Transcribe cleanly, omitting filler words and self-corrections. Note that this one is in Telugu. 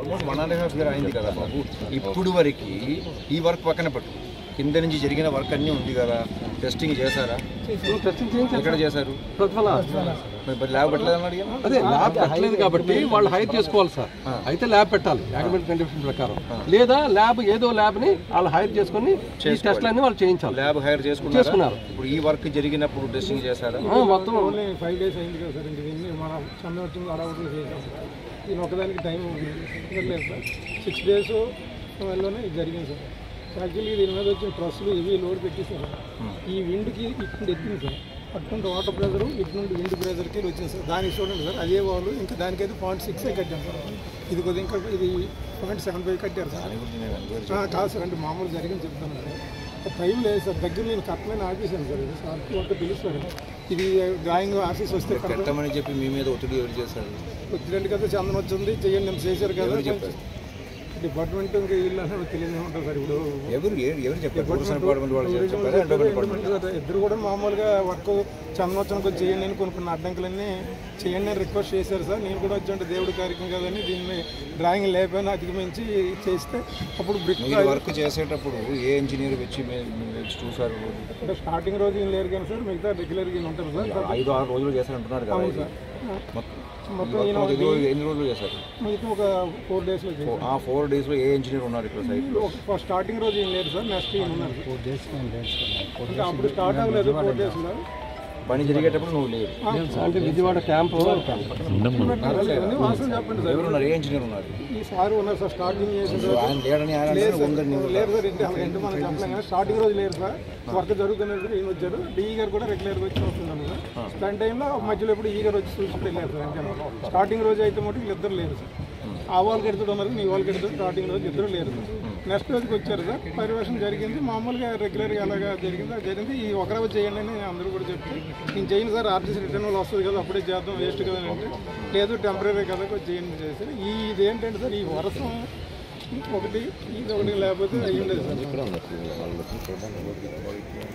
ఆల్మోస్ట్ 1.5 year అయింది కదా బాబు. ఇప్పుడు వరకు ఈ వర్క్ పక్కన పెట్టు, కింద నుంచి జరిగిన వర్క్ అన్నీ ఉంది కదా, టెస్టింగ్ చేశారా? ఎక్కడ చేశారు? ల్యాబ్ పెట్టలేదు. అదే ల్యాబ్ పెట్టలేదు కాబట్టి వాళ్ళు హైర్ చేసుకోవాలి సార్. అయితే ల్యాబ్ పెట్టాలి అకాడమిక్ కండిషన్ ప్రకారం, లేదా ల్యాబ్ ఏదో ల్యాబ్ని వాళ్ళు హైర్ చేసుకుని టెస్ట్లన్నీ వాళ్ళు చేయించాలి. ల్యాబ్ హైర్ చేసుకున్నారు. ఇప్పుడు ఈ వర్క్ జరిగినప్పుడు టెస్టింగ్ చేశారా? మొత్తం 5 days అయింది కదా సార్. ఇంక మన చంద్రవచ్చింది అడవులు చేసాం సార్. దీని ఒకదానికి టైం లేదు సార్. 6 days లోనే ఇది జరిగింది సార్. యాక్చువల్లీ దీని మీద వచ్చిన ట్రస్సులు ఇవి లోడ్ పెట్టేశారు. ఈ విండ్కి ఇటు ఎక్కింది సార్. అటువంటి వాటర్ ప్రెజర్ ఇటు నుండి విండ్ ప్రెజర్కి వచ్చింది సార్. దానికి చూడండి సార్, అదే వాళ్ళు ఇంకా దానికైతే 0.6 కట్టాను సార్. ఇది కొద్దిగా ఇంకా ఇది 0.75 కట్టారు సార్. కాదు సార్, అంటే మామూలు జరిగింది చెప్తాను సార్. టైం లేదు సార్. దగ్గర నేను కట్టమని ఆఫీసాను సార్. ఇది సార్ ఒకటి పిలుస్తాడు. ఇది డ్రాయింగ్ ఆఫీస్ వస్తే కట్టమని చెప్పి మీ మీద ఒత్తిడి ఎవరు చేశారు? ఒత్తిడి కదా, చందనం వచ్చింది చెయ్యండి నేను చేశారు కదా. డిపార్ట్మెంట్ ఇంకా వీళ్ళు అనేది తెలియదు ఉంటుంది సార్. ఇప్పుడు ఇద్దరు కూడా మామూలుగా వర్క్ చందనోత్సవం చేయండి నేను కొన్ని అడ్డంకులన్నీ చేయండి నేను రిక్వెస్ట్ చేశారు సార్. నేను కూడా వచ్చి దేవుడి కార్యక్రమం కదని దీన్ని డ్రాయింగ్ లేకపోయినా అధిగమించి చేస్తే అప్పుడు బ్రిక్ వర్క్ చేసేటప్పుడు ఏ ఇంజనీర్ వచ్చి చూసారు? అంటే స్టార్టింగ్ రోజు ఏం లేరు కానీ సార్, మిగతా రెగ్యులర్గా ఉంటారు సార్. 5-6 రోజులు చేశారంటున్నారు కదా సార్. మొత్తం ఎన్ని రోజులు చేశారు? మిగతా ఒక 4 days. 4 days ఏ ఇంజనీర్ ఉన్నారు ఇక్కడ సైట్లో? స్టార్టింగ్ రోజు ఏం లేదు సార్, నెక్స్ట్ ఏం ఉన్నారు 4 days. అంటే అప్పుడు స్టార్ట్ అవ్వలేదు 4 days లో పని జరిగేటప్పుడు నువ్వు లేవు అంటే విజయవాడ క్యాంపు చెప్పండి సార్. ఎవరున్నారు? ఏ ఇంజనీర్ ఉన్నారు? ఈ సార్ ఉన్నారు సార్. స్టార్టింగ్ చేసిన ఆయన లేడని లేదు సార్, ఇంటి మనం చెప్పలేం కానీ స్టార్టింగ్ రోజు లేరు సార్. వర్క్ జరుగుతున్నది ఈయన వచ్చారు. డిఈ గారు కూడా రెగ్యులర్గా వచ్చి వస్తున్నాను సార్. దాని టైంలో మధ్యలో ఎప్పుడు ఈ గారు వచ్చి చూసి వెళ్ళారు సార్. అంటే స్టార్టింగ్ రోజు అయితే మటుకు ఇద్దరు లేరు సార్. ఆ వాళ్ళకి ఎడుతుడు ఉన్నారు, నీ వాళ్ళకి ఎడుతుడు. స్టార్టింగ్ రోజు ఇద్దరు లేరు సార్. నెక్స్ట్ రోజుకి వచ్చారు సార్. పర్యవేక్షణ జరిగింది మామూలుగా రెగ్యులర్గా ఎలాగా జరిగింది అది జరిగింది. ఈ ఒక రోజు చేయండి అని అందరూ కూడా చెప్పి నేను చేయను సార్, ఆర్టీసీ రిటర్న్ వాళ్ళు వస్తుంది కదా అప్పుడే చేద్దాం వేస్ట్ కదా అంటే లేదు టెంపరీ కదా చేయండి చేశారు. ఇదేంటంటే సార్, ఈ వర్షం ఒకటి ఇది ఒకటి లేకపోతే అయ్యి ఉండేది సార్.